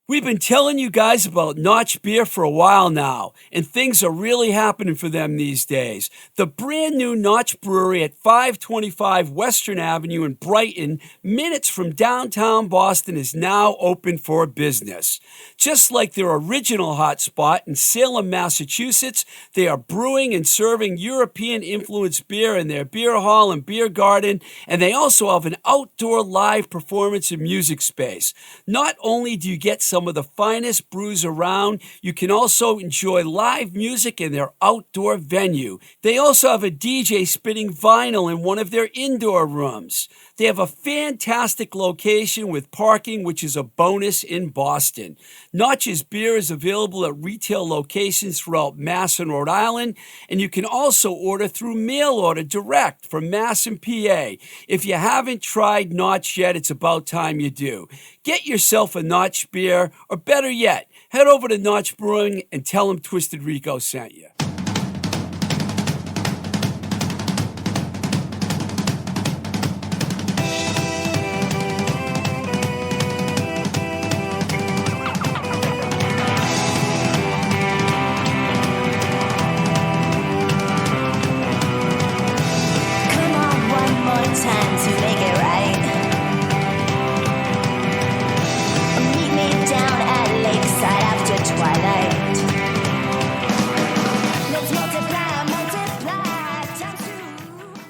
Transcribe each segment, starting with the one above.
We've been telling you guys about Notch Beer for a while now, and things are really happening for them these days. The brand new Notch Brewery at 525 Western Avenue in Brighton, minutes from downtown Boston, is now open for business. Just like their original hotspot in Salem, Massachusetts, they are brewing and serving European-influenced beer in their beer hall and beer garden, and they also have an outdoor live performance and music space. Not only do you get some of the finest brews around, you can also enjoy live music in their outdoor venue. They also have a DJ spinning vinyl in one of their indoor rooms. They have a fantastic location with parking, which is a bonus in Boston. Notch's beer is available at retail locations throughout Mass and Rhode Island, and you can also order through mail order direct from Mass and PA. If you haven't tried Notch yet, it's about time you do. Get yourself a Notch beer, or better yet, head over to Notch Brewing and tell them Twisted Rico sent you.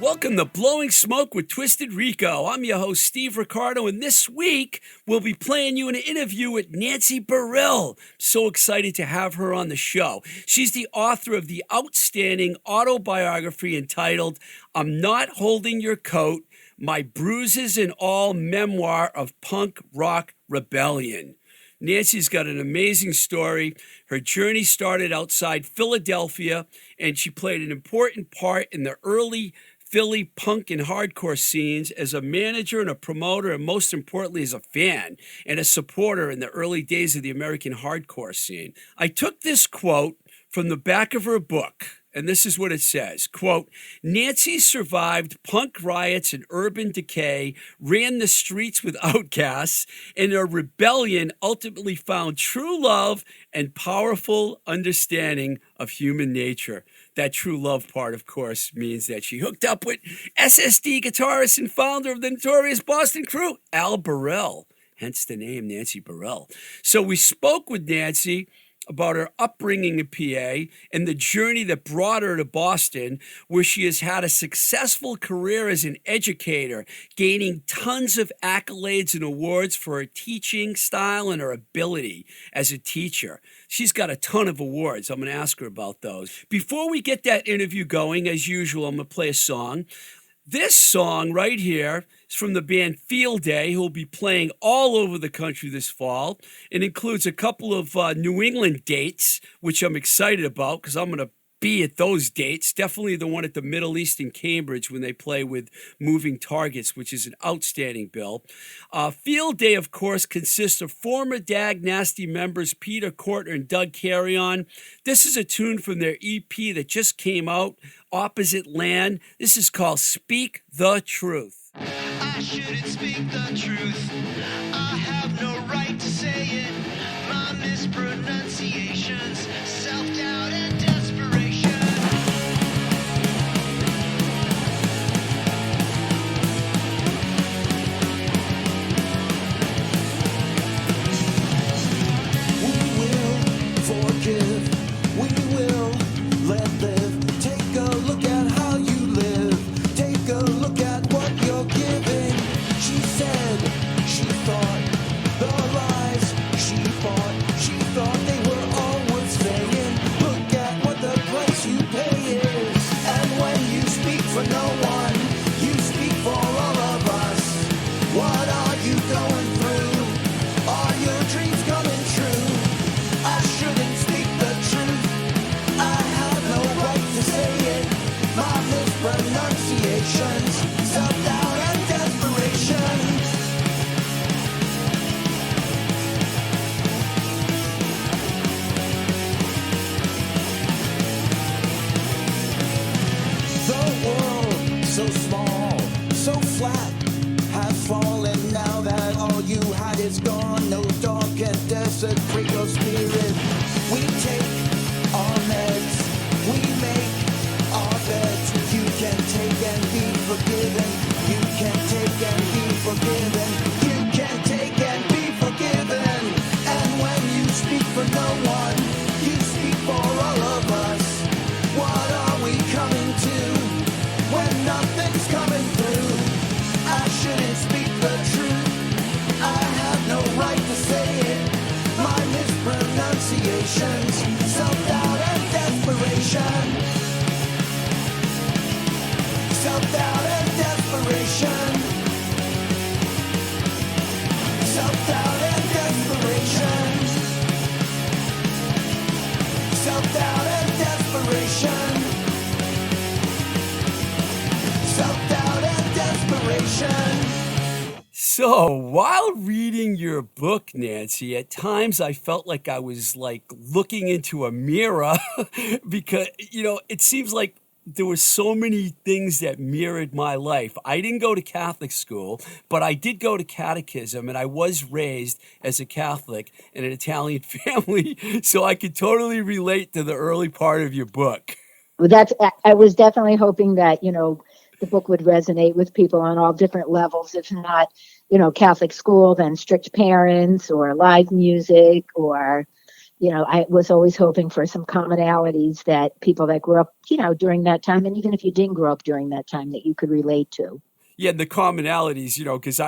Welcome to Blowing Smoke with Twisted Rico. I'm your host, Steve Ricardo, and this week we'll be playing you an interview with Nancy Barile. So excited to have her on the show. She's the author of the outstanding autobiography entitled I'm Not Holding Your Coat, My Bruises-And-All Memoir of Punk Rock Rebellion. Nancy's got an amazing story. Her journey started outside Philadelphia, and she played an important part in the early Philly punk and hardcore scenes as a manager and a promoter, and most importantly as a fan and a supporter in the early days of the American hardcore scene. I took this quote from the back of her book, and this is what it says, quote, Nancy survived punk riots and urban decay, ran the streets with outcasts, and her rebellion ultimately found true love and powerful understanding of human nature. That true love part, of course, means that she hooked up with SSD guitarist and founder of the notorious Boston Crew, Al Barile, hence the name Nancy Barile. So we spoke with Nancy about her upbringing in PA and the journey that brought her to Boston, where she has had a successful career as an educator, gaining tons of accolades and awards for her teaching style and her ability as a teacher. She's got a ton of awards. I'm going to ask her about those. Before we get that interview going, as usual, I'm going to play a song. This song right here is from the band Field Day, who will be playing all over the country this fall. It includes a couple of New England dates, which I'm excited about because I'm going to be at those dates. Definitely the one at the Middle East in Cambridge when they play with Moving Targets, which is an outstanding bill. Field Day, of course, consists of former Dag Nasty members Peter Cortner and Doug Carrion. This is a tune from their EP that just came out, Opposite Land. This is called Speak the Truth. I shouldn't speak the truth. I have no right to say it. My mispronunciations, self-doubt and desperation. We will forgive. We will let live. Take a look at how you live. Take a look at what you're giving. She said, she thought, the lies she thought they were all worth saying. Look at what the price you pay is. And when you speak for no one, you speak for all of us. What are you going through? Are your dreams coming true? I shouldn't speak the truth. I have no right to say it. My mispronunciations, self-doubt and desperation. The world, so small, so flat, has fallen now that all you had is gone. No dark can desecrate your spirit. We take our meds, we make our beds. You can take and be forgiven. You can take and be forgiven. You can take and be forgiven. And when you speak for no one, you speak for all of us. What are we coming to when nothing's coming through? I shouldn't speak the truth. I have no right to say it. My mispronunciations, self-doubt and desperation. Self-doubt and desperation. Self-doubt and desperation. Self-doubt and desperation. Self-doubt and desperation. So, while reading your book, Nancy, at times I felt like I was like looking into a mirror because, it seems like there were so many things that mirrored my life. I didn't go to Catholic school, but I did go to catechism, and I was raised as a Catholic in an Italian family, so I could totally relate to the early part of your book. I was definitely hoping that, the book would resonate with people on all different levels, if not, Catholic school, then strict parents or live music or, I was always hoping for some commonalities that people that grew up, during that time, and even if you didn't grow up during that time, that you could relate to. Yeah, the commonalities, because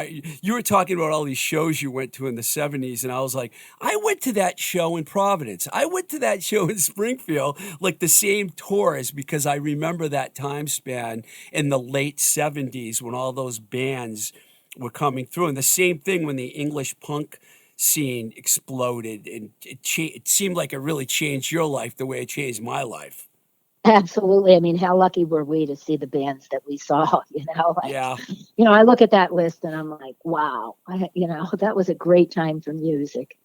you were talking about all these shows you went to in the 70s, and I was like, I went to that show in Providence. I went to that show in Springfield, like the same tours, because I remember that time span in the late 70s when all those bands were coming through. And the same thing when the English punk scene exploded, and it seemed like it really changed your life the way it changed my life. Absolutely. I mean, how lucky were we to see the bands that we saw, Yeah. I look at that list and I'm like, wow, that was a great time for music.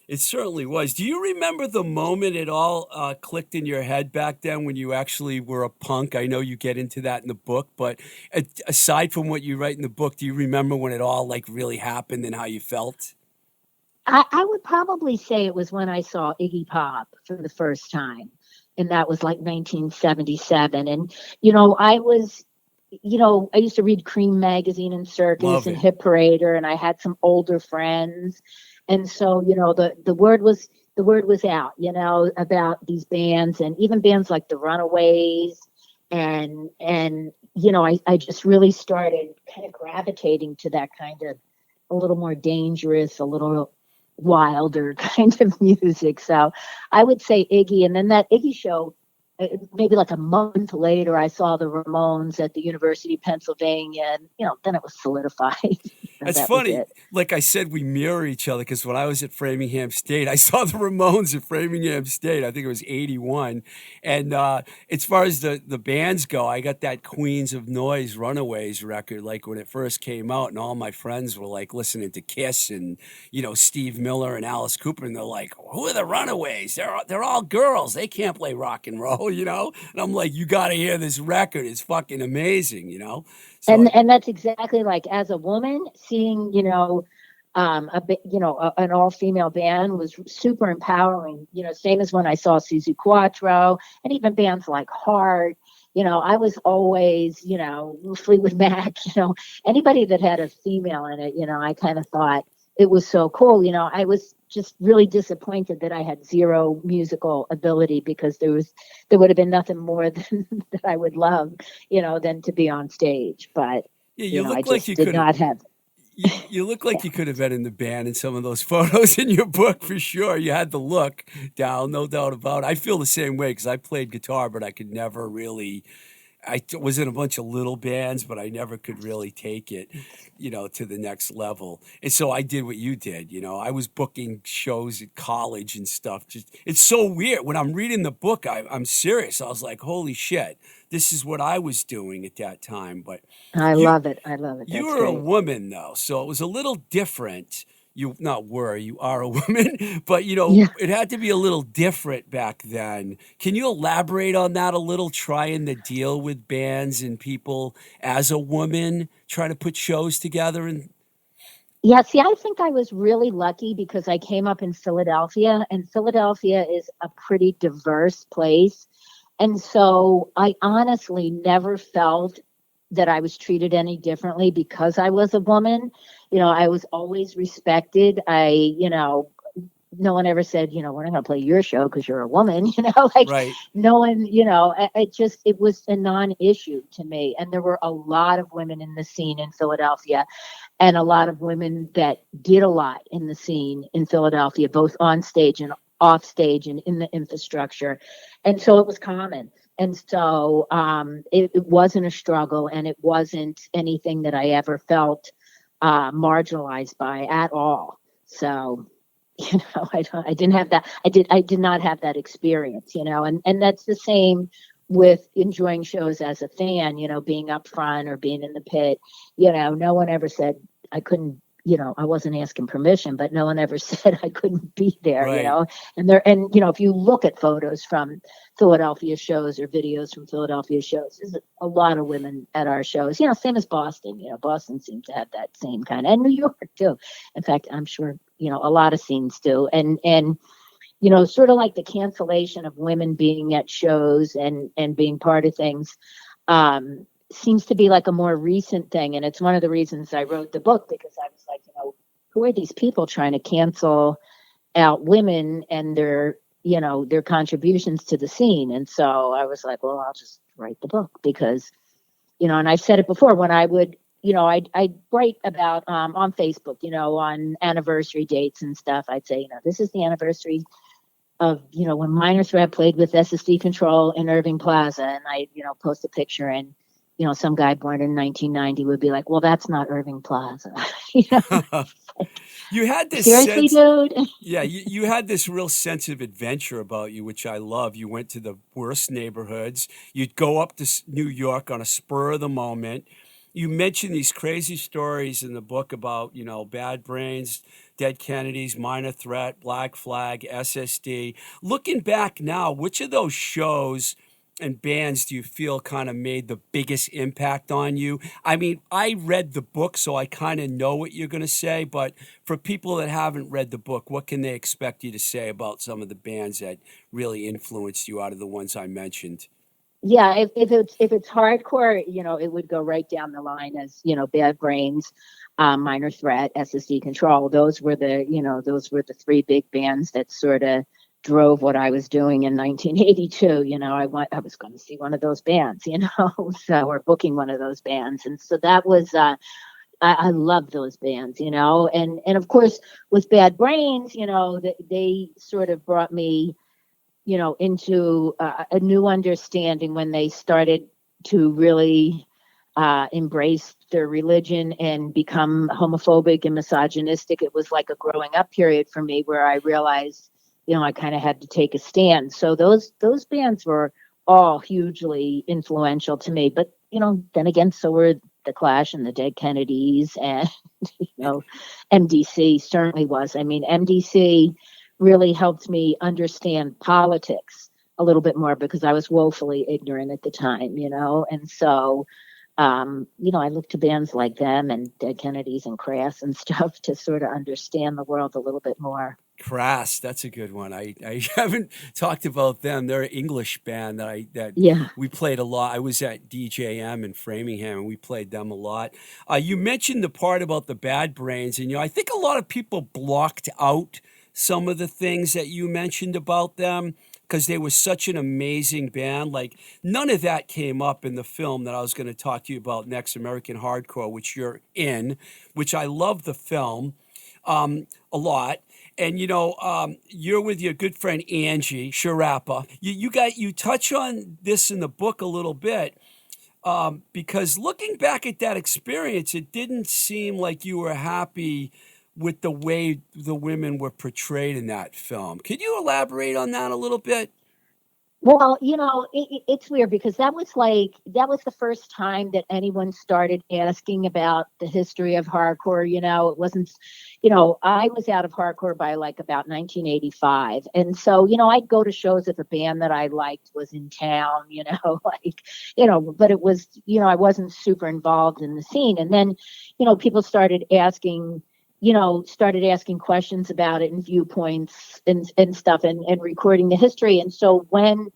It certainly was. Do you remember the moment it all clicked in your head back then when you actually were a punk? I know you get into that in the book, but aside from what you write in the book, do you remember when it all like really happened and how you felt? I would probably say it was when I saw Iggy Pop for the first time. And that was like 1977. And, I was, I used to read Cream Magazine and Circus and Hit Parader, and I had some older friends. And so, the word was out, about these bands, and even bands like the Runaways. And I just really started kind of gravitating to that kind of a little more dangerous, a little wilder kind of music. So I would say Iggy. And then that Iggy show, maybe like a month later, I saw the Ramones at the University of Pennsylvania, and then it was solidified. It's funny. Like I said, we mirror each other because when I was at Framingham State, I saw the Ramones at Framingham State. I think it was 81. And as far as the bands go, I got that Queens of Noise Runaways record, like when it first came out, and all my friends were like listening to Kiss and, Steve Miller and Alice Cooper. And they're like, who are the Runaways? They're all girls. They can't play rock and roll, And I'm like, you got to hear this record. It's fucking amazing, So, and that's exactly like, as a woman, seeing, an all-female band was super empowering, same as when I saw Suzi Quatro and even bands like Heart. I was always, Fleetwood Mac, anybody that had a female in it, I kind of thought it was so cool. I was just really disappointed that I had zero musical ability, because there would have been nothing more than that I would love, than to be on stage. But yeah, you look I like just you did could not have. You look like you could have been in the band in some of those photos in your book for sure. You had the look down, no doubt about it. I feel the same way because I played guitar, but I could never really. Was in a bunch of little bands, but I never could really take it, to the next level. And so I did what you did. I was booking shows at college and stuff. It's so weird. When I'm reading the book, I'm serious. I was like, holy shit, this is what I was doing at that time. But I love it. I love it. you That's were a great. woman, though, so it was a little different. You are a woman, but Yeah. it had to be a little different back then. Can you elaborate on that a little, trying to deal with bands and people as a woman, trying to put shows together? And Yeah, see, I think I was really lucky because I came up in Philadelphia, and Philadelphia is a pretty diverse place. And so I honestly never felt that I was treated any differently because I was a woman. I was always respected. No one ever said, we're not going to play your show because you're a woman, like Right. no one, it was a non-issue to me. And there were a lot of women in the scene in Philadelphia and a lot of women that did a lot in the scene in Philadelphia, both on stage and off stage and in the infrastructure. And so it was common. And so it wasn't a struggle, and it wasn't anything that I ever felt marginalized by at all. So, I didn't have that. I did not have that experience, and that's the same with enjoying shows as a fan, being up front or being in the pit. No one ever said I couldn't, I wasn't asking permission, but no one ever said I couldn't be there, Right. and if you look at photos from Philadelphia shows or videos from Philadelphia shows, there's a lot of women at our shows, same as Boston. Boston seems to have that same kind, and New York too. In fact, I'm sure, a lot of scenes do. And sort of like the cancellation of women being at shows and being part of things, seems to be like a more recent thing. And it's one of the reasons I wrote the book, because I was like, who are these people trying to cancel out women and their contributions to the scene? And so I was like, well, I'll just write the book because, and I've said it before, when I would, I'd write about on Facebook, on anniversary dates and stuff. I'd say, this is the anniversary of, when Minor Threat played with SSD Control in Irving Plaza. And I, post a picture, and, some guy born in 1990 would be like, well, that's not Irving Plaza. You had this Seriously, sense, dude? yeah, you had this real sense of adventure about you, which I love. You went to the worst neighborhoods. You'd go up to New York on a spur of the moment. You mentioned these crazy stories in the book about, Bad Brains, Dead Kennedys, Minor Threat, Black Flag, SSD. Looking back now, which of those shows and bands do you feel kind of made the biggest impact on you? I mean, I read the book, so I kind of know what you're going to say, but for people that haven't read the book, what can they expect you to say about some of the bands that really influenced you out of the ones I mentioned? Yeah, if it's hardcore, it would go right down the line as, Bad Brains, Minor Threat, SSD Control. Those were the three big bands that sort of drove what I was doing in 1982. I was going to see one of those bands, so, or booking one of those bands. And so that was, I love those bands, and of course with Bad Brains, they sort of brought me, into a new understanding when they started to really embrace their religion and become homophobic and misogynistic. It was like a growing up period for me where I realized, I kind of had to take a stand. So those bands were all hugely influential to me. But, then again, so were the Clash and the Dead Kennedys, and, MDC certainly was. I mean, MDC really helped me understand politics a little bit more because I was woefully ignorant at the time, and so, I looked to bands like them and Dead Kennedys and Crass and stuff to sort of understand the world a little bit more. Crass, that's a good one. I haven't talked about them. They're an English band that Yeah. we played a lot. I was at DJM in Framingham, and we played them a lot. You mentioned the part about the Bad Brains, and I think a lot of people blocked out some of the things that you mentioned about them because they were such an amazing band. Like none of that came up in the film that I was going to talk to you about next, American Hardcore, which you're in, which I love the film a lot. And you're with your good friend Angie Sharappa. You touch on this in the book a little bit because looking back at that experience, it didn't seem like you were happy with the way the women were portrayed in that film. Could you elaborate on that a little bit? Well, it's weird because that was the first time that anyone started asking about the history of hardcore. It wasn't, I was out of hardcore by like about 1985. And so, I'd go to shows if a band that I liked was in town, but it was, I wasn't super involved in the scene. And then, people started asking, started asking questions about it and viewpoints and stuff and recording the history. And so when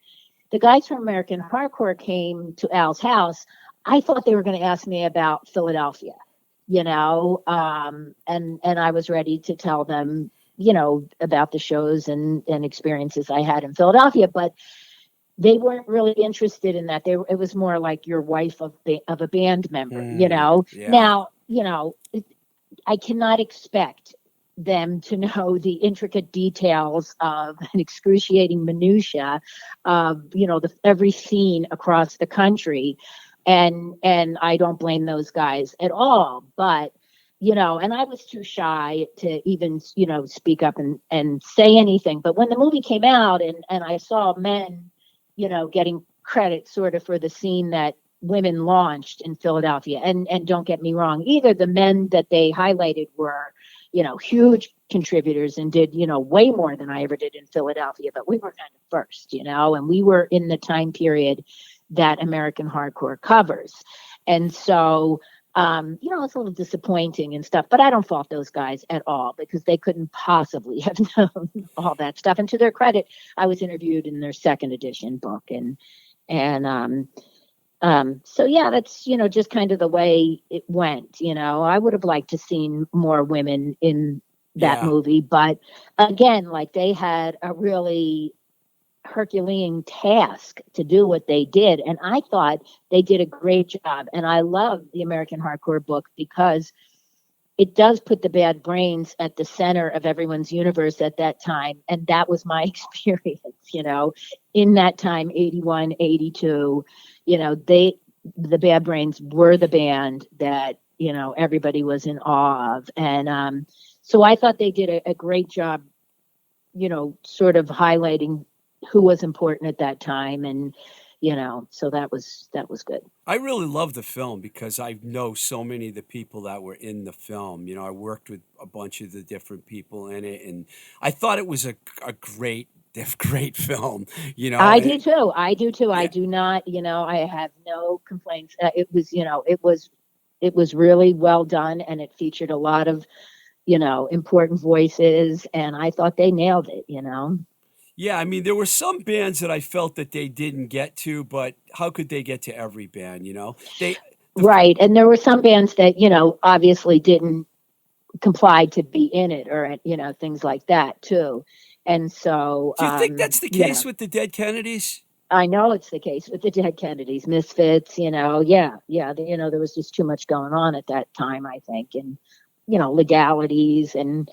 the guys from American Hardcore came to Al's house, I thought they were going to ask me about Philadelphia, and I was ready to tell them, about the shows and experiences I had in Philadelphia, but they weren't really interested in that. It was more like your wife of a band member, Yeah. Now, I cannot expect them to know the intricate details of an excruciating minutia of, every scene across the country. And I don't blame those guys at all, but, and I was too shy to even, speak up and say anything. But when the movie came out and I saw men, getting credit sort of for the scene that women launched in Philadelphia. And don't get me wrong, either the men that they highlighted were, huge contributors and did, way more than I ever did in Philadelphia, but we were kind of first, and we were in the time period that American Hardcore covers. And so, it's a little disappointing and stuff, but I don't fault those guys at all because they couldn't possibly have known all that stuff. And to their credit, I was interviewed in their second edition book so yeah, that's, just kind of the way it went. I would have liked to seen more women in that movie, but again, like they had a really Herculean task to do what they did. And I thought they did a great job. And I love the American Hardcore book because it does put the bad brains at the center of everyone's universe at that time. And that was my experience, in that time, 81, 82, the Bad Brains were the band that, everybody was in awe of. And so I thought they did a great job, sort of highlighting who was important at that time. And, so that was good. I really love the film because I know so many of the people that were in the film. I worked with a bunch of the different people in it, and I thought it was a great film. I do too. Yeah. I do not. I have no complaints. It was really well done, and it featured a lot of important voices, and I thought they nailed it. Yeah, I mean, there were some bands that I felt that they didn't get to, but how could they get to every band, Right. And there were some bands that, obviously didn't comply to be in it or, things like that too. And so. Do you think that's the case with the Dead Kennedys? I know it's the case with the Dead Kennedys, Misfits, yeah. There was just too much going on at that time, I think. And, legalities and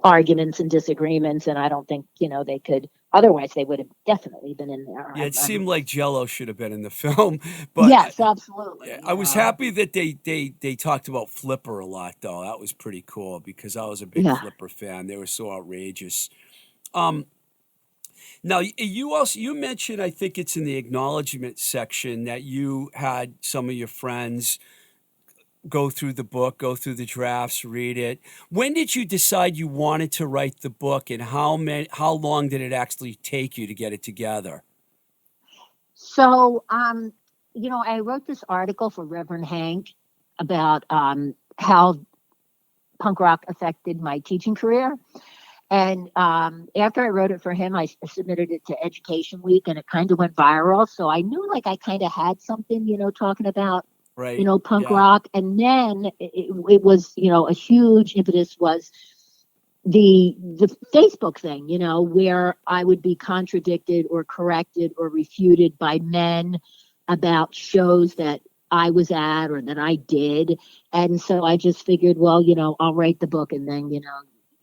arguments and disagreements. And I don't think, they could, otherwise they would have definitely been in there. Yeah, it seemed like Jello should have been in the film. But yes, absolutely. I was happy that they talked about Flipper a lot, though. That was pretty cool because I was a big Flipper fan. They were so outrageous. Now, you mentioned, I think it's in the acknowledgement section, that you had some of your friends go through the book, go through the drafts, read it. When did you decide you wanted to write the book, and how long did it actually take you to get it together? So, I wrote this article for Reverend Hank about how punk rock affected my teaching career. And after I wrote it for him, I submitted it to Education Week, and it kind of went viral. So I knew like I kind of had something, talking about right, punk rock. And then it was, a huge impetus was the Facebook thing, where I would be contradicted or corrected or refuted by men about shows that I was at or that I did. And so I just figured, well, I'll write the book and then,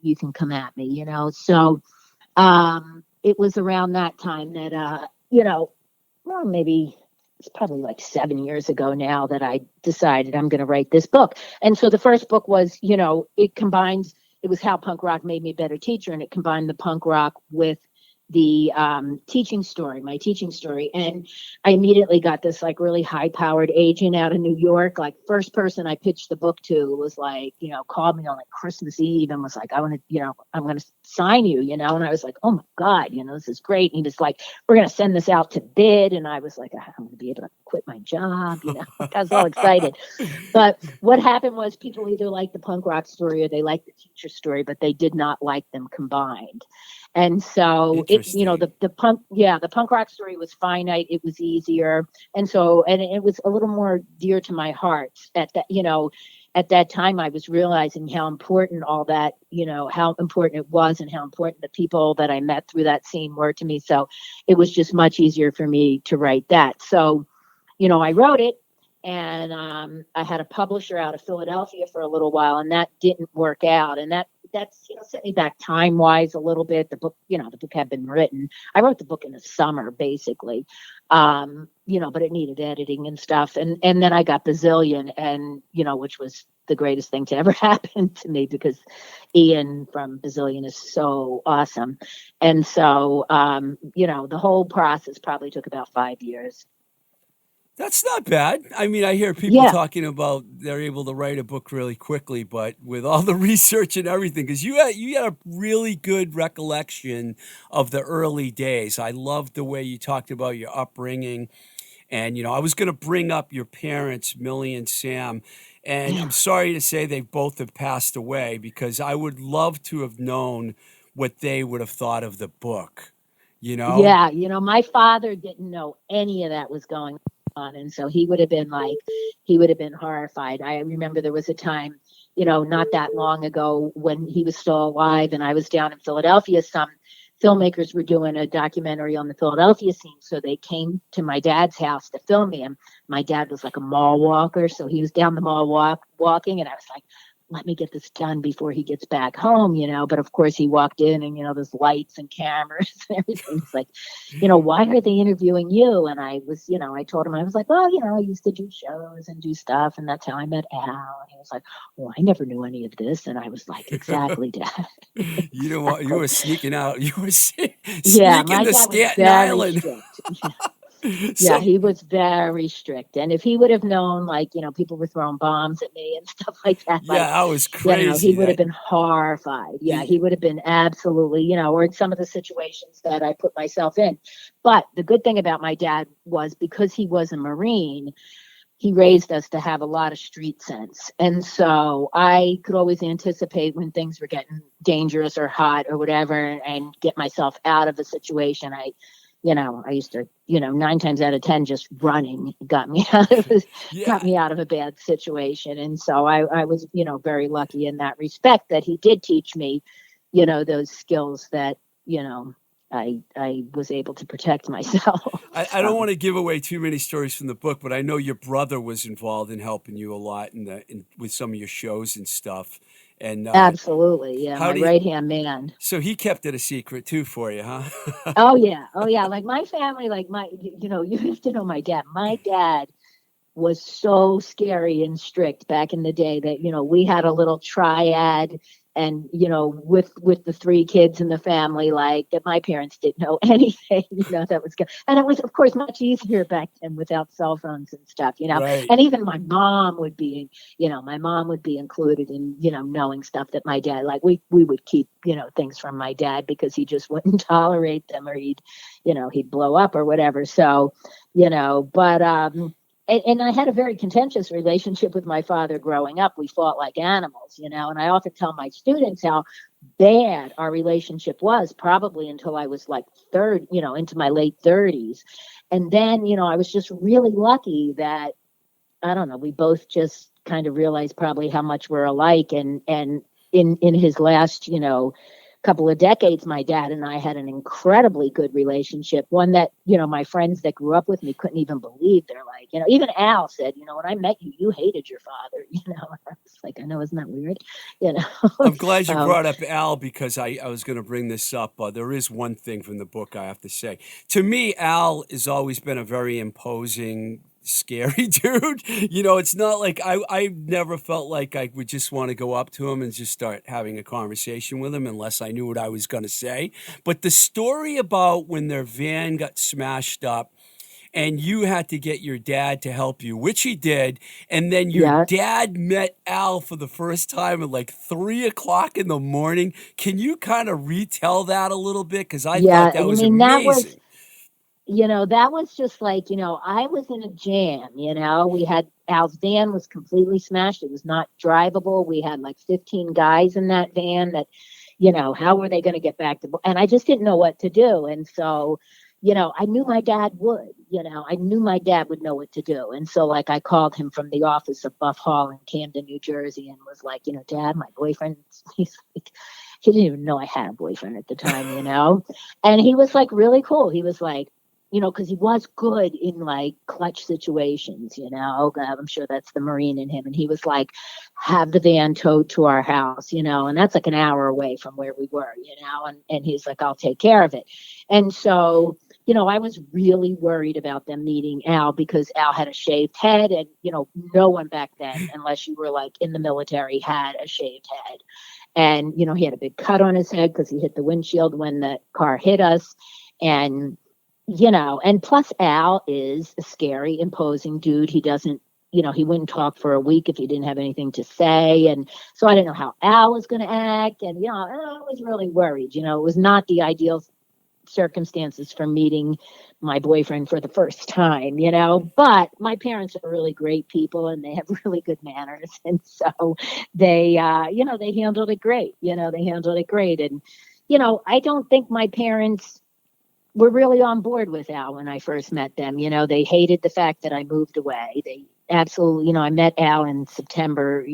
you can come at me, So it was around that time that, well, maybe it's probably like 7 years ago now that I decided I'm going to write this book. And so the first book was, it was How Punk Rock Made Me a Better Teacher. And it combined the punk rock with the my teaching story. And I immediately got this like really high powered agent out of New York. Like first person I pitched the book to was like, called me on like Christmas Eve and was like, I'm going to sign you, you know? And I was like, oh my God, you know, this is great. And he was like, we're going to send this out to bid. And I was like, I'm going to be able to quit my job, you know? I was all excited. But what happened was people either liked the punk rock story or they liked the teacher story, but they did not like them combined. And so it, you know, Interesting. the punk rock story was finite. It was easier. And so, and it was a little more dear to my heart at that, you know, at that time I was realizing how important all that, you know, how important it was and how important the people that I met through that scene were to me. So it was just much easier for me to write that. So, you know, I wrote it, and I had a publisher out of Philadelphia for a little while, and that didn't work out. And that's, you know, set me back time wise a little bit. The book, you know, the book had been written. I wrote the book in the summer, basically, you know, but it needed editing and stuff. And then I got Bazillion, and you know, which was the greatest thing to ever happen to me, because Ian from Bazillion is so awesome. And so, you know, the whole process probably took about 5 years. That's not bad. I mean, I hear people Yeah. talking about they're able to write a book really quickly, but with all the research and everything, because you had a really good recollection of the early days. I loved the way you talked about your upbringing, and you know, I was going to bring up your parents, Millie and Sam, and I'm Yeah. sorry to say they both have passed away because I would love to have known what they would have thought of the book. You know? Yeah, you know, my father didn't know any of that was going on. And so he would have been like, he would have been horrified. I remember there was a time, you know, not that long ago when he was still alive and I was down in Philadelphia. Some filmmakers were doing a documentary on the Philadelphia scene. So they came to my dad's house to film me. And my dad was like a mall walker. So he was down the mall walking. And I was like, let me get this done before he gets back home, you know. But of course he walked in and, you know, there's lights and cameras and everything. It's like, you know, why are they interviewing you? And I was, you know, I told him, I was like, well, you know, I used to do shows and do stuff. And that's how I met Al. And he was like, oh, I never knew any of this. And I was like, exactly, Dad. You know what? You Exactly. were sneaking out. You were Yeah, sneaking my to dad was Staten very Island. strict. Yeah, So he was very strict. And if he would have known, like, you know, people were throwing bombs at me and stuff like that, like, yeah, that was you know, he crazy. would have That been horrified. Yeah, y- he would have been absolutely, you know, or in some of the situations that I put myself in. But the good thing about my dad was because he was a Marine, he raised us to have a lot of street sense. And so I could always anticipate when things were getting dangerous or hot or whatever and get myself out of a situation. You know, I used to, you know, 9 times out of 10, just running got yeah, me out of a bad situation. And so I was, you know, very lucky in that respect that he did teach me, you know, those skills that, you know, I was able to protect myself. I don't So want to give away too many stories from the book, but I know your brother was involved in helping you a lot with some of your shows and stuff. And absolutely. Yeah, how my do you? right hand man. So he kept it a secret too for you, huh? Oh yeah. Oh yeah. Like my family, like you know, you have to know my dad. My dad was so scary and strict back in the day that, you know, we had a little triad, and, you know, with the three kids in the family, like that my parents didn't know anything, you know, that was good. And it was of course much easier back then without cell phones and stuff, you know. Right. And even my mom would be, you know, my mom would be included in, you know, knowing stuff that my dad, like we would keep, you know, things from my dad because he just wouldn't tolerate them, or he'd, you know, he'd blow up or whatever. So, you know, but and I had a very contentious relationship with my father growing up. We fought like animals, you know, and I often tell my students how bad our relationship was, probably until I was like you know, into my late 30s. And then, you know, I was just really lucky that, I don't know, we both just kind of realized probably how much we're alike. And in his last, you know, couple of decades, my dad and I had an incredibly good relationship. One that, you know, my friends that grew up with me couldn't even believe. They're like, you know, even Al said, you know, when I met you, you hated your father. You know, I was like, I know, isn't that weird? You know, I'm glad you so brought up Al because I was going to bring this up. There is one thing from the book I have to say. To me, Al has always been a very imposing, scary dude. You know, it's not like I never felt like I would just want to go up to him and just start having a conversation with him unless I knew what I was going to say. But the story about when their van got smashed up and you had to get your dad to help you, which he did. And then your Yeah. dad met Al for the first time at like 3 o'clock in the morning. Can you kind of retell that a little bit? Because I thought Yeah. that I was mean, that was, amazing. that was just like, I was in a jam, we had Al's van was completely smashed. It was not drivable. We had like 15 guys in that van that, how were they going to get back to, and I just didn't know what to do. And so, I knew my dad would, I knew my dad would know what to do. And so like I called him from the office of Buff Hall in Camden, New Jersey, and was like, Dad, my boyfriend, he's like, he didn't even know I had a boyfriend at the time, and he was like really cool. He was like, because he was good in like clutch situations, I'm sure that's the Marine in him. And he was like, have the van towed to our house, and that's like an hour away from where we were, and he's like, I'll take care of it. And so, I was really worried about them meeting Al because Al had a shaved head and, no one back then, unless you were like in the military, had a shaved head. And, he had a big cut on his head because he hit the windshield when the car hit us. And, and plus Al is a scary, imposing dude. He doesn't, he wouldn't talk for a week if he didn't have anything to say. And so I didn't know how Al was going to act. And, I was really worried. It was not the ideal circumstances for meeting my boyfriend for the first time, but my parents are really great people and they have really good manners. And so they, they handled it great. They handled it great. And, I don't think my parents were really on board with Al when I first met them. They hated the fact that I moved away. They absolutely, I met Al in September,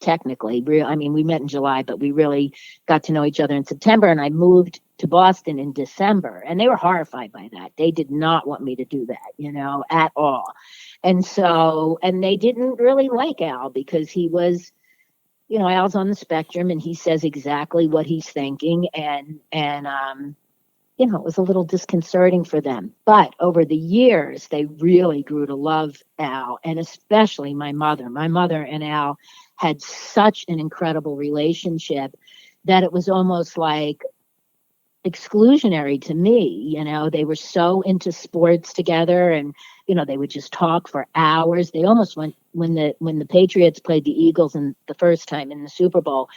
technically. I mean, we met in July, but we really got to know each other in September. And I moved to Boston in December. And they were horrified by that. They did not want me to do that, at all. And so, and they didn't really like Al because he was, Al's on the spectrum and he says exactly what he's thinking. And it was a little disconcerting for them. But over the years, they really grew to love Al, and especially my mother. My mother and Al had such an incredible relationship that it was almost like exclusionary to me. They were so into sports together and, they would just talk for hours. They almost went when the Patriots played the Eagles in the first time in the Super Bowl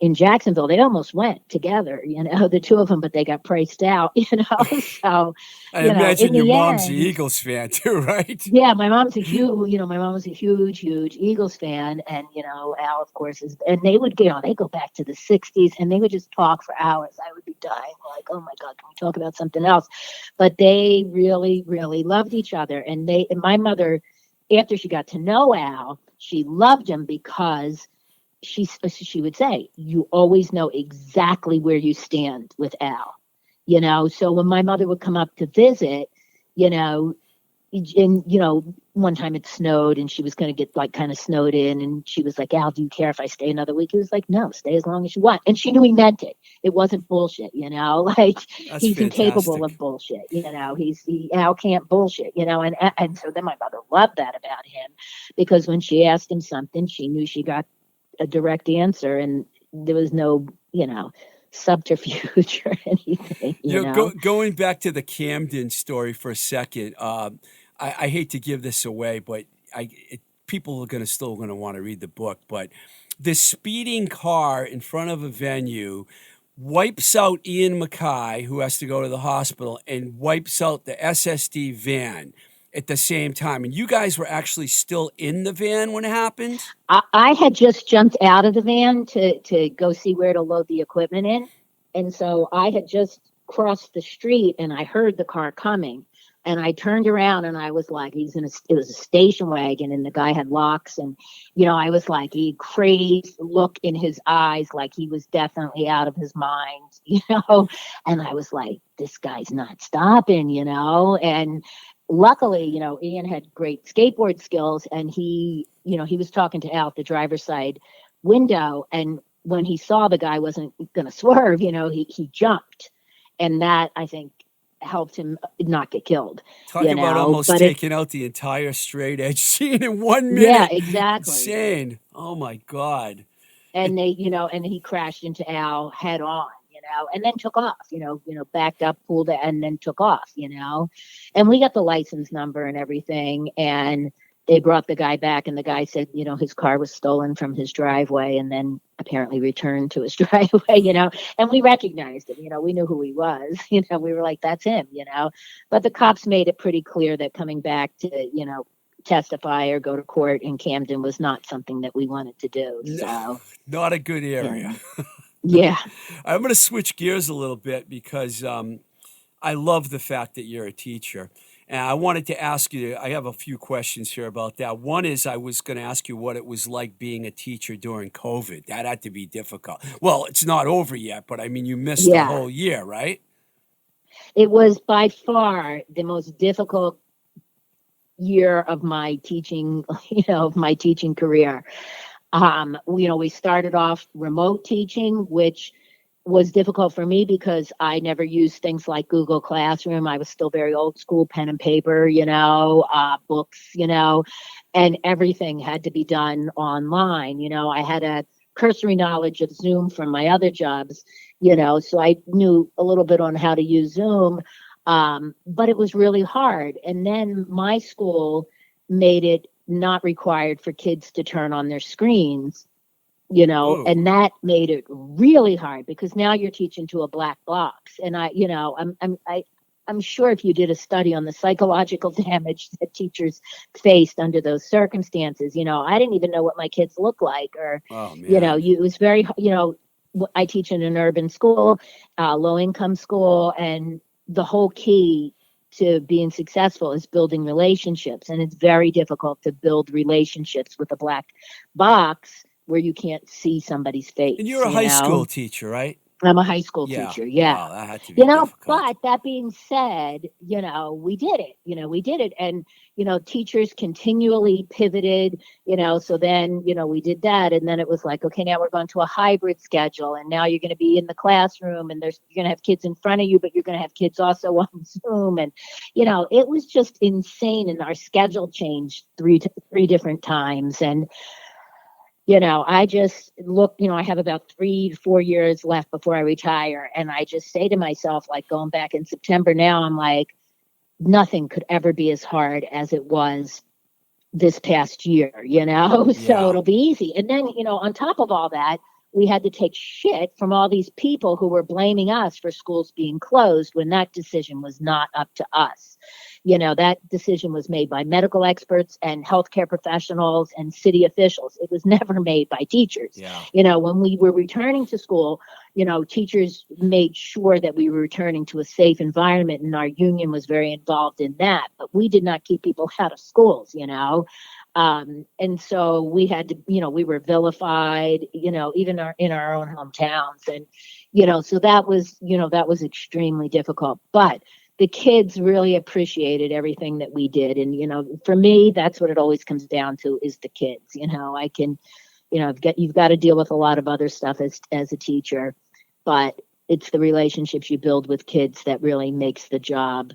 in Jacksonville, they almost went together, the two of them, but they got priced out, so, I imagine in your the mom's the end, Eagles fan too, right? yeah, my mom's a huge, huge Eagles fan. And, Al, of course, and they would, they go back to the 60s and they would just talk for hours. I would be dying like, oh my God, can we talk about something else? But they really, really loved each other. And my mother, after she got to know Al, she loved him because she would say, you always know exactly where you stand with Al, so when my mother would come up to visit, and one time it snowed and she was going to get like kind of snowed in and she was like, Al, do you care if I stay another week? He was like, no, stay as long as you want. And she knew he meant it. It wasn't bullshit, like That's he's incapable fantastic. of bullshit. Al can't bullshit, and so then my mother loved that about him because when she asked him something, she knew she got a direct answer and there was no, subterfuge or anything, Going back to the Camden story for a second, I hate to give this away, but people are still going to want to read the book. But this speeding car in front of a venue wipes out Ian Mackay, who has to go to the hospital, and wipes out the SSD van at the same time. And you guys were actually still in the van when it happened? I had just jumped out of the van to go see where to load the equipment in. And so I had just crossed the street and I heard the car coming. And I turned around and I was like, it was a station wagon and the guy had locks. And, I was like, he crazed look in his eyes, like he was definitely out of his mind, And I was like, this guy's not stopping, And luckily, Ian had great skateboard skills and he was talking to Al at the driver's side window. And when he saw the guy wasn't going to swerve, he jumped. And that, I think, helped him not get killed. Talk about almost but taking out the entire straight edge scene in 1 minute. Yeah, exactly. Insane. Oh my God. And and he crashed into Al head on, and then took off, backed up, pulled it, and then took off, and we got the license number and everything. And they brought the guy back, and the guy said, his car was stolen from his driveway and then apparently returned to his driveway, and we recognized him, we knew who he was, we were like, that's him, but the cops made it pretty clear that coming back to, testify or go to court in Camden was not something that we wanted to do. So Not a good area. Yeah. I'm going to switch gears a little bit because I love the fact that you're a teacher. And I wanted to ask you, I have a few questions here about that. One is I was going to ask you what it was like being a teacher during COVID. That had to be difficult. Well, it's not over yet, but I mean, you missed the whole year, right? It was by far the most difficult year of my teaching, career. We started off remote teaching, which was difficult for me because I never used things like Google Classroom. I was still very old school, pen and paper, books, and everything had to be done online. I had a cursory knowledge of Zoom from my other jobs, so I knew a little bit on how to use Zoom. But it was really hard. And then my school made it not required for kids to turn on their screens, Ooh. and that made it really hard because now you're teaching to a black box. And I'm sure if you did a study on the psychological damage that teachers faced under those circumstances, I didn't even know what my kids looked like, or, it was very, I teach in an urban school, low income school, and the whole key to being successful is building relationships. And it's very difficult to build relationships with a black box where you can't see somebody's face. And you're a high school teacher, right? I'm a high school teacher. Yeah. Wow, that had to be difficult. But that being said, we did it. And, teachers continually pivoted, so then, we did that. And then it was like, okay, now we're going to a hybrid schedule. And now you're going to be in the classroom and you're going to have kids in front of you, but you're going to have kids also on Zoom. And, it was just insane. And our schedule changed three different times. And, I just look, I have about 3 to 4 years left before I retire. And I just say to myself, like going back in September now, I'm like, nothing could ever be as hard as it was this past year, so it'll be easy. And then, on top of all that, we had to take shit from all these people who were blaming us for schools being closed when that decision was not up to us. That decision was made by medical experts and healthcare professionals and city officials. It was never made by teachers. Yeah. When we were returning to school, teachers made sure that we were returning to a safe environment, and our union was very involved in that. But we did not keep people out of schools, and so we had to, we were vilified, even in our own hometowns. And, so that was extremely difficult. But the kids really appreciated everything that we did. And, for me, that's what it always comes down to is the kids. I can, you've got to deal with a lot of other stuff as a teacher, but it's the relationships you build with kids that really makes the job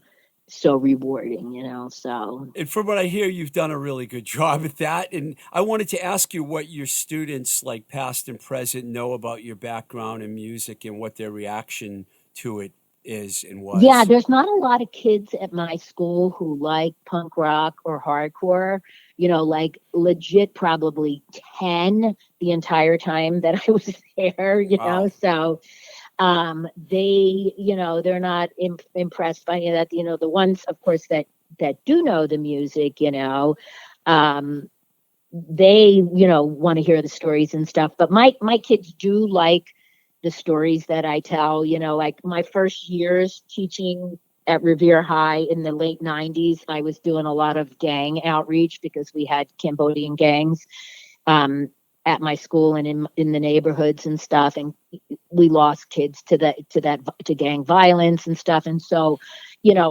so rewarding, so. And from what I hear, you've done a really good job at that. And I wanted to ask you what your students, like past and present, know about your background in music and what their reaction to it is and was. Yeah, there's not a lot of kids at my school who like punk rock or hardcore, like legit probably 10 the entire time that I was there, Wow. so they, they're not impressed by any of that. The ones, of course, that do know the music, they, want to hear the stories and stuff. But my kids do like the stories that I tell, like my first years teaching at Revere High in the late 90s, I was doing a lot of gang outreach because we had Cambodian gangs at my school and in the neighborhoods and stuff. And we lost kids to gang violence and stuff. And so,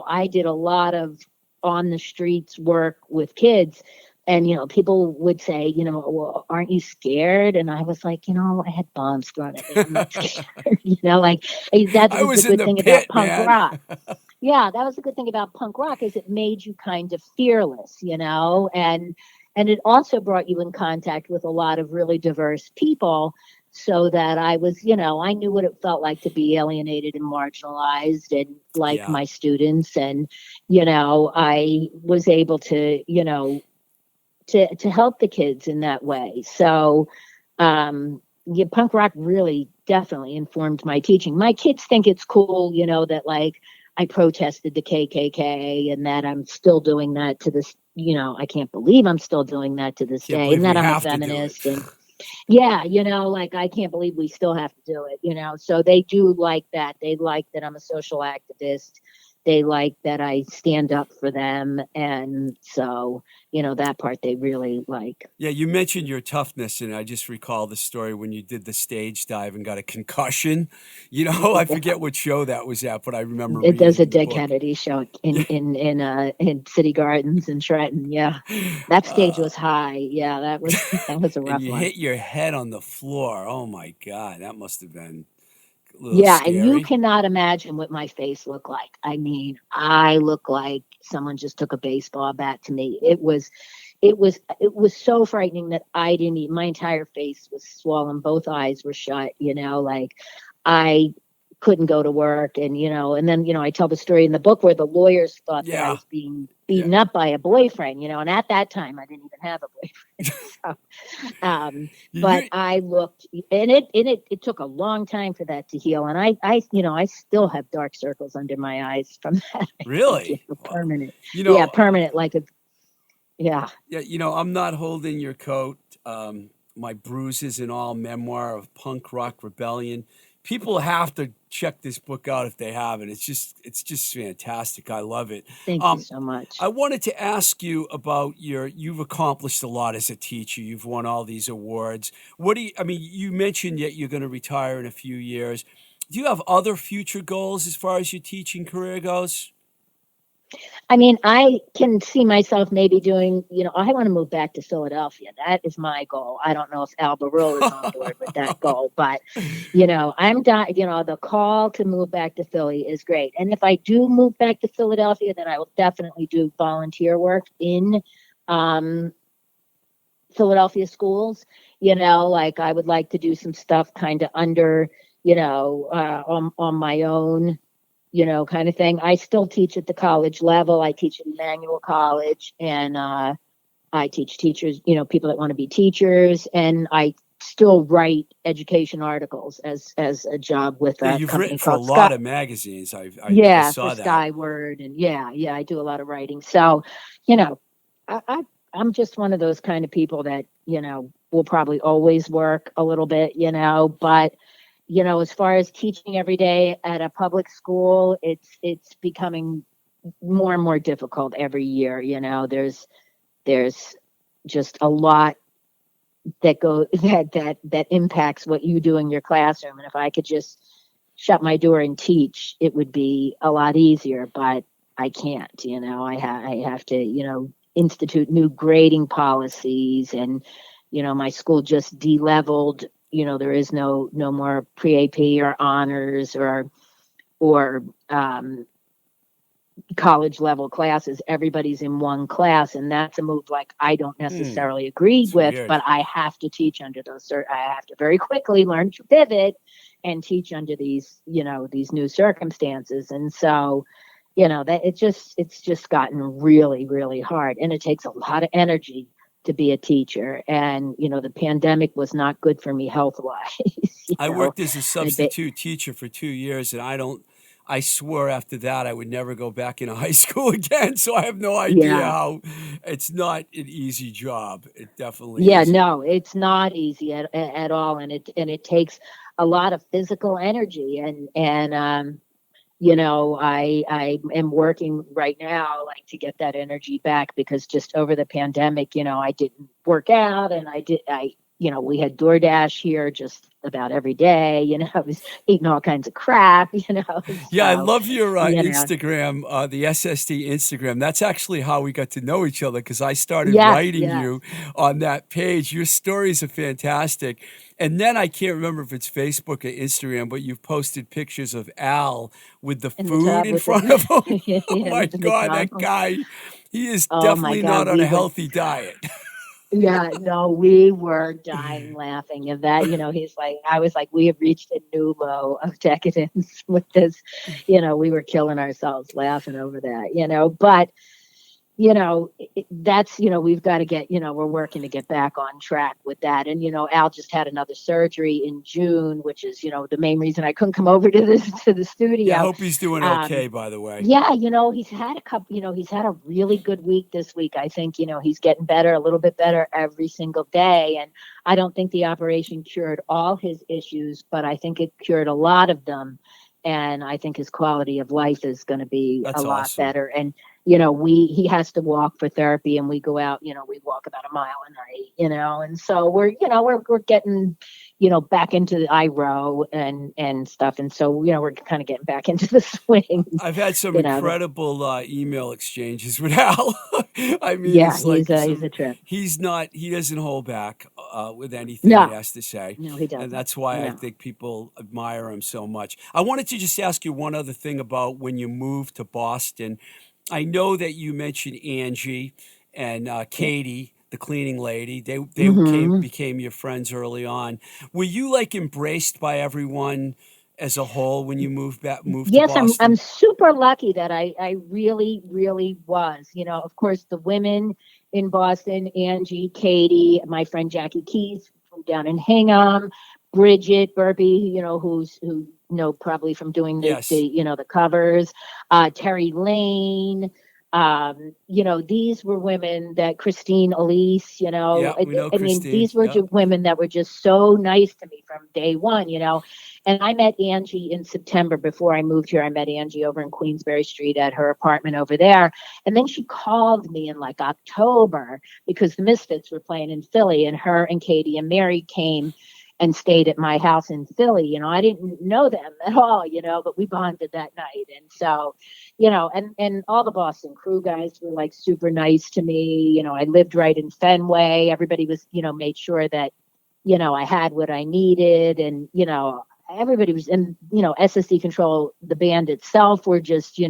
I did a lot of on the streets work with kids. And, people would say, well, aren't you scared? And I was like, I had bombs thrown at me. I'm not scared. That was the good thing about punk rock. Yeah, that was the good thing about punk rock is it made you kind of fearless, and it also brought you in contact with a lot of really diverse people so that I was, I knew what it felt like to be alienated and marginalized and like Yeah. my students. And, I was able to, to help the kids in that way. So, yeah, punk rock really definitely informed my teaching. My kids think it's cool, that like I protested the KKK and that I'm still doing that to this, I can't believe I'm still doing that to this Can't day, believe and we that I'm a have to do it. feminist. And yeah, like I can't believe we still have to do it, So they do like that. They like that I'm a social activist. They like that I stand up for them. And so, that part they really like. Yeah, you mentioned your toughness, and I just recall the story when you did the stage dive and got a concussion. I forget what show that was at, but I remember It reading does it a in the Dick book. Kennedy show in City Gardens in Trenton. Yeah, that stage was high. Yeah, that was a And rough you one. hit your head on the floor. Oh my God, that must have been a little Yeah, and you scary. cannot imagine what my face looked like. I mean, I look like someone just took a baseball bat to me. It was so frightening that I didn't eat. My entire face was swollen. Both eyes were shut, like I couldn't go to work. And then, I tell the story in the book where the lawyers thought that I Yeah, was being yeah. beaten up by a boyfriend, and at that time I didn't even have a boyfriend. But You, I looked, and it took a long time for that to heal. And I still have dark circles under my eyes from that. I think, really? Wow. permanent. You Yeah, know, permanent, like a, yeah. yeah, I'm not holding your coat. My Bruises-And-All memoir of punk rock rebellion. People have to check this book out if they haven't. It's just fantastic. I love it. Thank you Um, so much. I wanted to ask you about you've accomplished a lot as a teacher. You've won all these awards. I mean, you mentioned that you're going to retire in a few years. Do you have other future goals as far as your teaching career goes? I mean, I can see myself maybe doing, I want to move back to Philadelphia. That is my goal. I don't know if Al Barile is on board with that goal, but, I'm done. The call to move back to Philly is great. And if I do move back to Philadelphia, then I will definitely do volunteer work in um, Philadelphia schools. Like I would like to do some stuff kind of under, on my own, kind of thing. I still teach at the college level. I teach at Emmanuel College, and I teach teachers, people that want to be teachers, and I still write education articles as a job with Yeah, a you've written company for a called lot Scott. of magazines. I Yeah, for saw that. Skyward, and yeah, I do a lot of writing. So, you know, I'm just one of those kind of people that will probably always work a little bit, but as far as teaching every day at a public school, it's becoming more and more difficult every year. There's just a lot that go that impacts what you do in your classroom. And if I could just shut my door and teach, it would be a lot easier. But I can't. I have to institute new grading policies, and my school just de-leveled. There is no more pre-AP or honors or college level classes. Everybody's in one class, and that's a move like I don't Hmm, necessarily agree it's with, weird. but I have to teach under I have to very quickly learn to pivot and teach under these new circumstances. And so that it's just gotten really, really hard, and it takes a lot of energy to be a teacher. And the pandemic was not good for me health wise. I worked as a I bet. substitute teacher for 2 years, and I swore after that I would never go back into high school again. So I have no idea Yeah. how it's not an easy job. It definitely Yeah, isn't. no, it's not easy at all, and it takes a lot of physical energy. And I am working right now, like, to get that energy back, because just over the pandemic, I didn't work out, and we had DoorDash here just about every day. I was eating all kinds of crap. Yeah, I So love your you know, Instagram, the SSD Instagram. That's actually how we got to know each other because I started yes, writing yes, you on that page. Your stories are fantastic. And then I can't remember if it's Facebook or Instagram, but you've posted pictures of Al with the in the food tub in with front of him. Oh yeah, my with the God, that McDonald's. guy, he is Oh my definitely God, not on we a would. healthy diet. Yeah, no, we were dying laughing at that. He's like, I was like, we have reached a new low of decadence with this. We were killing ourselves laughing over that. But that's, we've got to get, we're working to get back on track with that. And, Al just had another surgery in June, which is, the main reason I couldn't come over to the Yeah, I studio. hope he's doing okay, by the way. Yeah, he's had he's had a really good week this week. I think, he's getting better, a little bit better every single day. And I don't think the operation cured all his issues, but I think it cured a lot of them. And I think his quality of life is going to be That's a lot awesome. better. And, he has to walk for therapy, and we go out, we walk about a mile a night, and so we're getting, back into the row and stuff. And so, we're kind of getting back into the swing. I've had some you know. incredible email exchanges with Al. I mean, Yeah, it's like he's a trip. he doesn't hold back with anything No. he has to say. No, he doesn't. And that's why I No. think people admire him so much. I wanted to just ask you one other thing about when you moved to Boston. I know that you mentioned Angie and Katie, the cleaning lady. They became your friends early on. Were you like embraced by everyone as a whole when you moved to Yes, I'm Boston? super lucky that I really, really was. Of course, the women in Boston, Angie, Katie, my friend Jackie Keys from down in Hingham, Bridget Burby, who probably from doing Yes. the covers, Terry Lane. These were women that Christine Elise, Yeah, we know I mean, Christine. these were Yeah. just women that were just so nice to me from day one. And I met Angie in September before I moved here. I met Angie over in Queensberry Street at her apartment over there. And then she called me in like October because the Misfits were playing in Philly, and her and Katie and Mary came and stayed at my house in Philly. I didn't know them at all, but we bonded that night. And so, and all the Boston crew guys were like super nice to me. I lived right in Fenway. Everybody was, made sure that, I had what I needed. And, everybody was in, SSD Control, the band itself were just,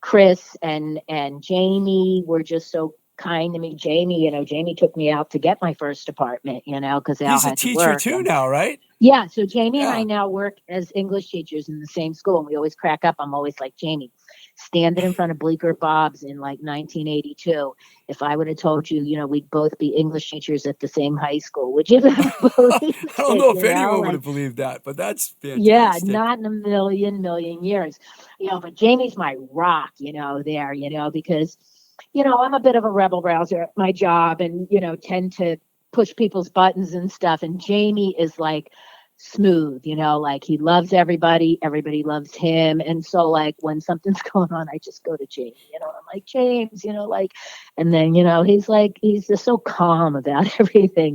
Chris and Jamie were just so kind to me. Jamie took me out to get my first apartment, because Al He's a had to teacher work. too now, right? Yeah, so Jamie and Yeah. I now work as English teachers in the same school, and we always crack up. I'm always like, Jamie, standing in front of Bleecker Bob's in like 1982. If I would have told you, we'd both be English teachers at the same high school, would you have believed I don't know if it, anyone would like, have believed that, but that's yeah, fantastic. not in a million years. But Jamie's my rock, there, because, I'm a bit of a rebel rouser at my job and, tend to push people's buttons and stuff. And Jamie is like smooth, like he loves everybody loves him. And so like when something's going on, I just go to Jamie, I'm like, James, and then, he's just so calm about everything.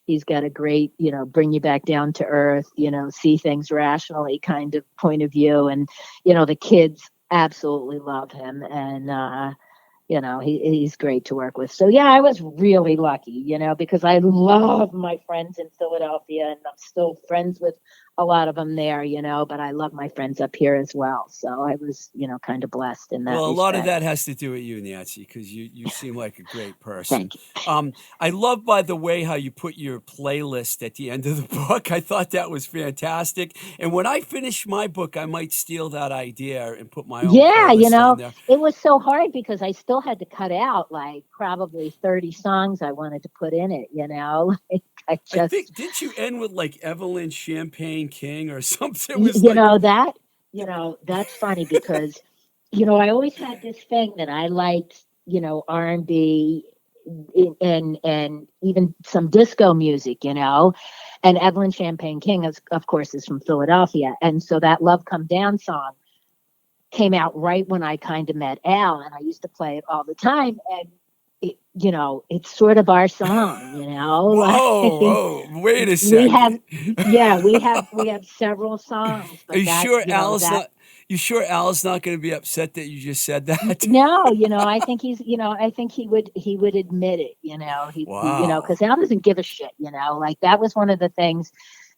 He's got a great, bring you back down to earth, see things rationally kind of point of view. And, the kids absolutely love him. And, he's great to work with. So yeah, I was really lucky, because I love my friends in Philadelphia, and I'm still friends with a lot of them there, but I love my friends up here as well. So I was, kind of blessed in that. Well, a lot of respect. that has to do with you, Nancy, because you seem like a great person. Thank you. I love, by the way, how you put your playlist at the end of the book. I thought that was fantastic. And when I finish my book, I might steal that idea and put my own Yeah, playlist on there. it was so hard because I still had to cut out like probably 30 songs I wanted to put in it, like I just, I think, didn't you end with like Evelyn Champagne King or something? It was you like, know that, that's funny because, I always had this thing that I liked, R&B and even some disco music, and Evelyn Champagne King is, of course, is from Philadelphia. And so that Love Come Down song came out right when I kind of met Al, and I used to play it all the time. And it's sort of our song, whoa, like, whoa, wait a we second. have, yeah, we have several songs, Are but you that, sure Al's that. not? You sure Al's not going to be upset that you just said that? No, I think he's, I think he would admit it, Wow. because Al doesn't give a shit, like that was one of the things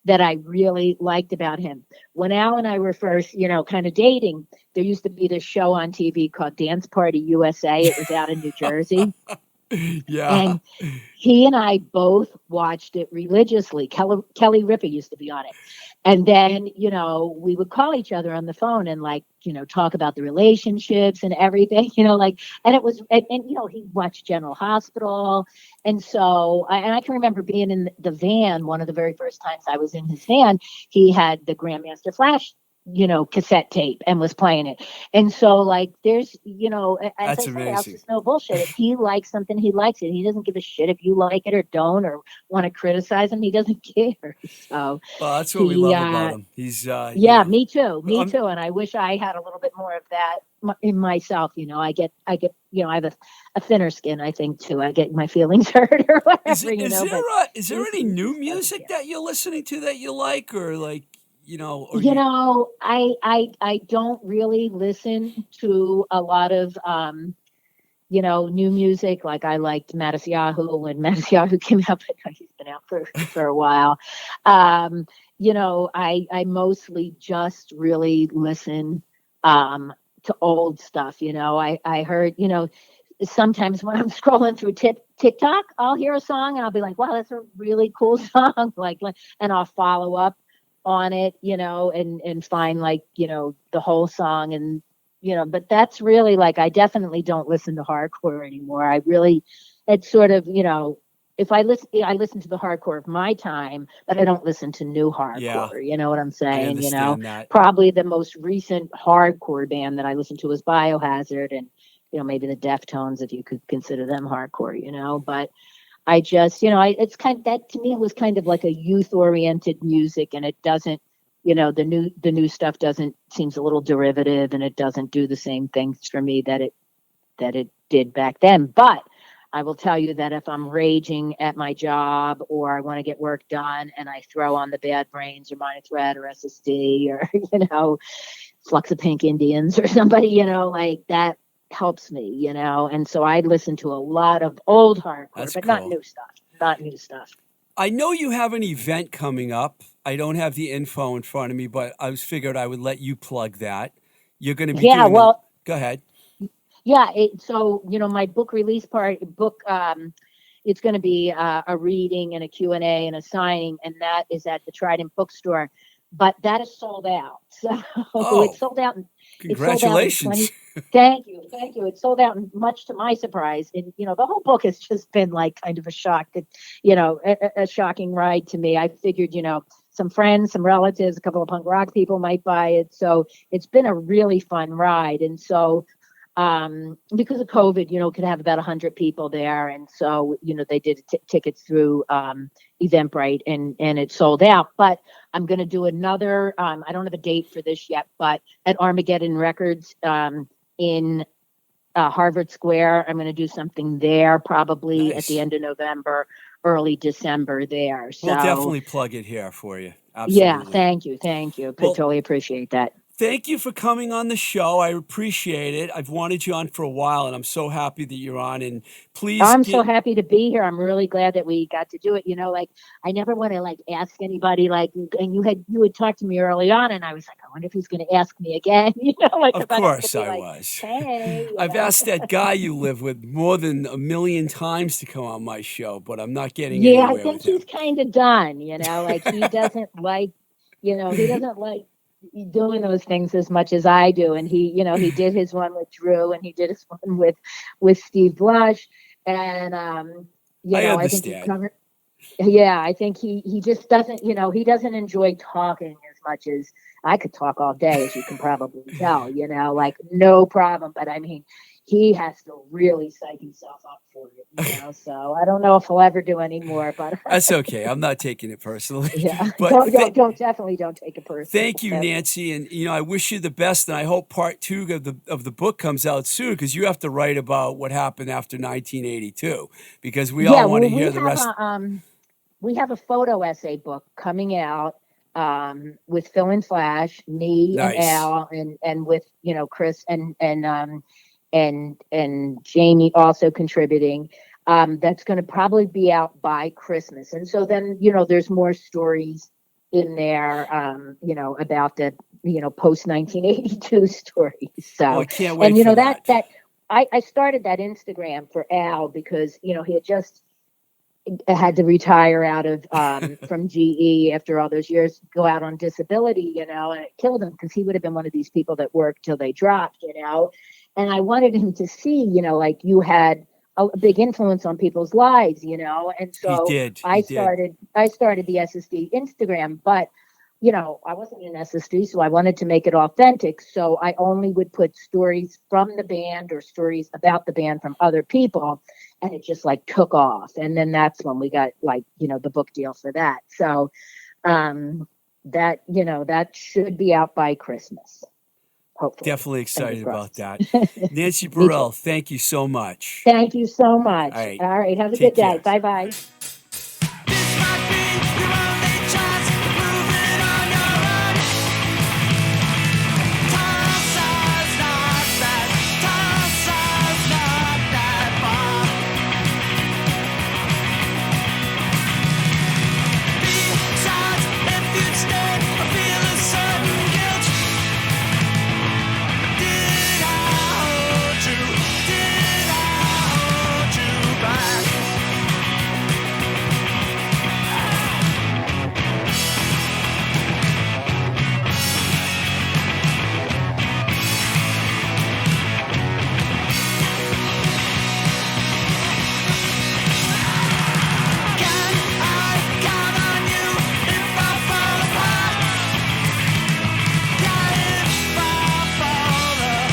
that I really liked about him. When Al and I were first, kind of dating, there used to be this show on TV called Dance Party USA. It was out in New Jersey. Yeah. And he and I both watched it religiously. Kelly Ripa used to be on it. And then, we would call each other on the phone and like, talk about the relationships and everything, and it was, he watched General Hospital. And so, and I can remember being in the van, one of the very first times I was in his van, he had the Grandmaster Flash, cassette tape and was playing it. And so like, there's, as That's I say, I'll amazing. just no bullshit. If he likes something, he likes it. He doesn't give a shit if you like it or don't, or want to criticize him. He doesn't care. So Well, that's what we he, love about him. He's, yeah, me too. Me um, too. And I wish I had a little bit more of that in myself. I get, I have a thinner skin, I think too. I get my feelings hurt or is, whatever, is there but is there he any new just doesn't music care. that you're listening to that you like, or like, or you? I don't really listen to a lot of new music. Like I liked Matisyahu when Matisyahu came out, but he's been out for a while. Um, I mostly just really listen to old stuff. I heard, sometimes when I'm scrolling through TikTok, I'll hear a song and I'll be like, wow, that's a really cool song. And I'll follow up on it, and find like, the whole song. And, but that's really like, I definitely don't listen to hardcore anymore. It's sort of, if I listen to the hardcore of my time, but I don't listen to new Yeah, hardcore. You know what I'm I saying? understand that. Probably the most recent hardcore band that I listened to was Biohazard, and, maybe the Deftones, if you could consider them hardcore, but I just, it's kind of that to me, it was kind of like a youth oriented music, and it doesn't, the new stuff seems a little derivative, and it doesn't do the same things for me that it did back then. But I will tell you that if I'm raging at my job or I want to get work done and I throw on the Bad Brains or Minor Threat or SSD or, Flux of Pink Indians or somebody, like that helps me, and so I listen to a lot of old hardcore, That's but not cool. new stuff. Not new stuff. I know you have an event coming up. I don't have the info in front of me, but I was figured I would let you plug that. You're going to be Yeah, doing a. well, Go ahead. yeah. So my book release it's going to be a reading and a Q&A and a signing, and that is at the Trident Bookstore. But that is sold out. So Oh, it's sold out. It's sold out in congratulations! 20. Thank you, thank you. It's sold out, much to my surprise. And the whole book has just been like kind of a shock. A shocking ride to me. I figured, some friends, some relatives, a couple of punk rock people might buy it. So it's been a really fun ride. And so because of COVID, could have about 100 people there. And so, they did tickets through Eventbrite, and it sold out. But I'm going to do another, I don't have a date for this yet, but at Armageddon Records in Harvard Square, I'm going to do something there probably at the Nice. end of November, early December there. We'll So, definitely plug it here for you. yeah, Absolutely. thank you. Thank you. Well, Totally appreciate that. thank you for coming on the show. I appreciate it. I've wanted you on for a while, and I'm so happy that you're on. And please I'm so get. happy to be here. I'm really glad that we got to do it. Like I never want to like ask anybody like, and you had talked to me early on, and I was like, I wonder if he's going to ask me again. Like Of 'cause I have to course, be I like, was. hey, I've asked that guy you live with more than a million times to come on my show, but I'm not getting Yeah, I anywhere think with he's him. kind of done. Like he doesn't like doing those things as much as I do. And he did his one with Drew, and he did his one with Steve Blush, and I I think he understand. covered. Yeah, I think he just doesn't, he doesn't enjoy talking as much as I could talk all day, as you can probably tell, like no problem. But I mean, he has to really psych himself up for it. So I don't know if he'll ever do any more, but That's okay. I'm not taking it personally. yeah, But definitely don't take it personal. thank you, Definitely. Nancy. And, I wish you the best. And I hope part two of the book comes out soon, because you have to write about what happened after 1982, because we all Yeah, want well, to hear the rest. we have a photo essay book coming out with Phil and Flash, me and Nice. Al, and with Chris and Jamie also contributing. That's going to probably be out by Christmas, and so then there's more stories in there, about the post 1982 stories. Well, I So, can't and wait for that. that I started that Instagram for Al because, you know, he had just had to retire out of from GE after all those years, go out on disability, you know, and it killed him because he would have been one of these people that worked till they dropped, you know. And I wanted him to see, you know, like you had a big influence on people's lives, you know. And He so did. I started the SSD Instagram, but you know, I wasn't in SSD, so I wanted to make it authentic. So I only would put stories from the band or stories about the band from other people. And it just like took off. And then that's when we got like, you know, the book deal for that. So that, you know, that should be out by Christmas. Hopefully. Definitely excited about that. Nancy Me Barile, too. thank you so much. Thank you so much. All right. All right. Have a Take good day. care. Bye-bye. This might be your only chance to prove it on your own. Time size not that. Time size not that far. Besides, if you'd stay, I feel a certain guilt. Did I hold you? Did I hold you back? Can I count on you if I fall apart? Yeah, if I fall apart.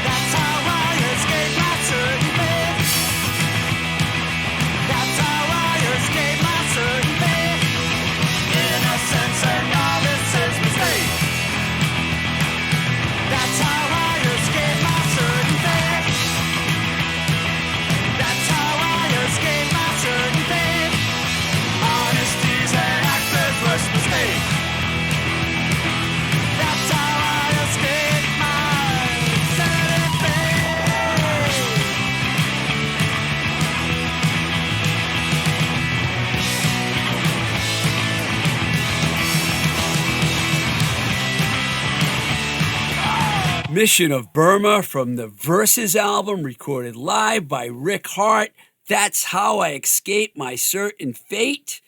That's how I escape my certain fate. That's how I escape my certain fate. Innocence and all this is mistake. That's how I escape my certain fate. That's how I escape my certain fate. Honesty's an actor's worst mistake. That's how I escape my certain fate. Mission of Burma from the Verses album, recorded live by Rick Hart. That's how I escape my certain fate.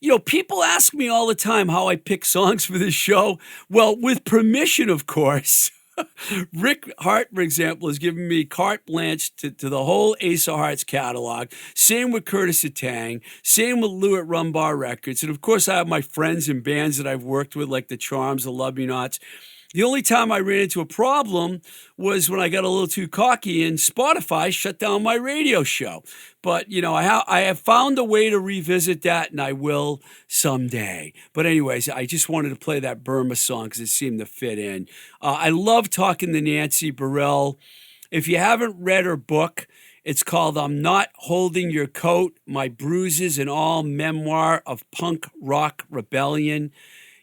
You know, people ask me all the time how I pick songs for this show. Well, with permission, of course. Rick Hart, for example, has given me carte blanche to the whole Ace of Hearts catalog. Same with Curtis Atang. Same with Lou at Rumbar Records. And of course, I have my friends and bands that I've worked with, like the Charms, the Love Me Nots. The only time I ran into a problem was when I got a little too cocky and Spotify shut down my radio show. But, you know, I have found a way to revisit that, and I will someday. But anyways, I just wanted to play that Burma song because it seemed to fit in. I love talking to Nancy Barile. If you haven't read her book, it's called I'm Not Holding Your Coat, My Bruises-And-All Memoir of Punk Rock Rebellion.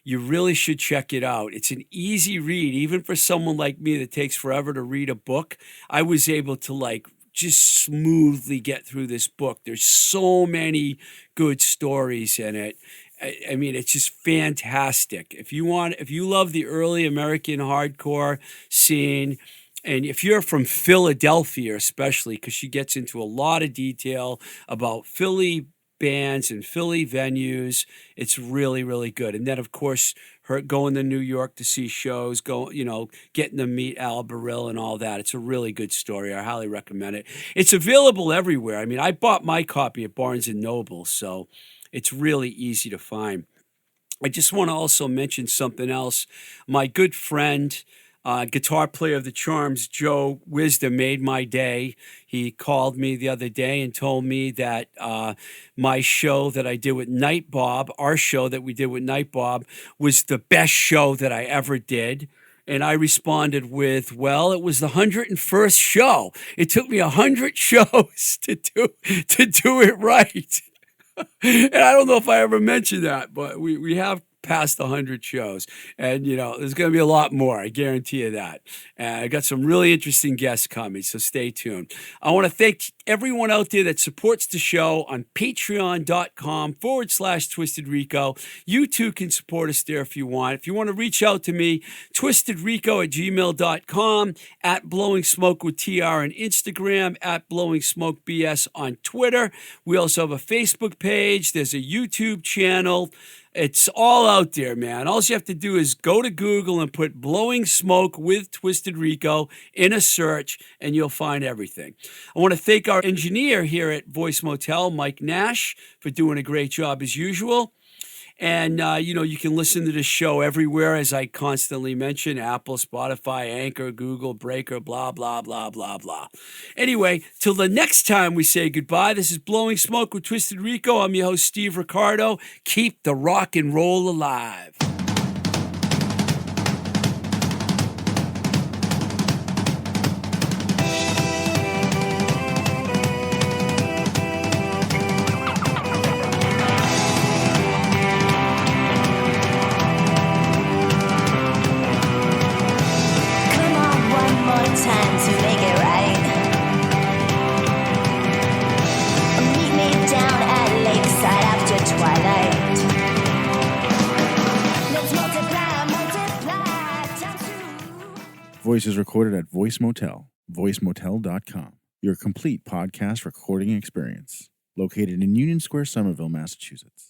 You really should check it out. It's an easy read, even for someone like me that takes forever to read a book. I was able to like just smoothly get through this book. There's so many good stories in it. I mean, it's just fantastic. If you love the early American hardcore scene, and if you're from Philadelphia especially, because she gets into a lot of detail about Philly bands and Philly venues, it's really, really good. And then, of course, her going to New York to see shows, getting to meet Al Barile and all that. It's a really good story. I highly recommend it. It's available everywhere. I mean, I bought my copy at Barnes & Noble, so it's really easy to find. I just want to also mention something else. My good friend, guitar player of the Charms, Joe Wisdom, made my day. He called me the other day and told me that my show that I did with Night Bob, our show that we did with Night Bob, was the best show that I ever did. And I responded with, well, it was the 101st show. It took me 100 shows to do it right. And I don't know if I ever mentioned that, but we have past 100 shows. And, there's going to be a lot more. I guarantee you that. I got some really interesting guests coming, so stay tuned. I want to thank everyone out there that supports the show on patreon.com/Twisted Rico. You too can support us there if you want. If you want to reach out to me, twistedrico@gmail.com, at Blowing Smoke with TR on Instagram, at Blowing Smoke BS on Twitter. We also have a Facebook page. There's a YouTube channel. It's all out there, man. All you have to do is go to Google and put Blowing Smoke with Twisted Rico in a search, and you'll find everything. I want to thank our engineer here at Voice Motel, Mike Nash, for doing a great job as usual. And, you can listen to this show everywhere, as I constantly mention, Apple, Spotify, Anchor, Google, Breaker, blah, blah, blah, blah, blah. Anyway, till the next time we say goodbye, this is Blowing Smoke with Twisted Rico. I'm your host, Steve Ricardo. Keep the rock and roll alive. Time to make it right. Meet me down at Lakeside after twilight. Let's multiply. Voice is recorded at Voice Motel, voicemotel.com, your complete podcast recording experience, located in Union Square, Somerville, Massachusetts.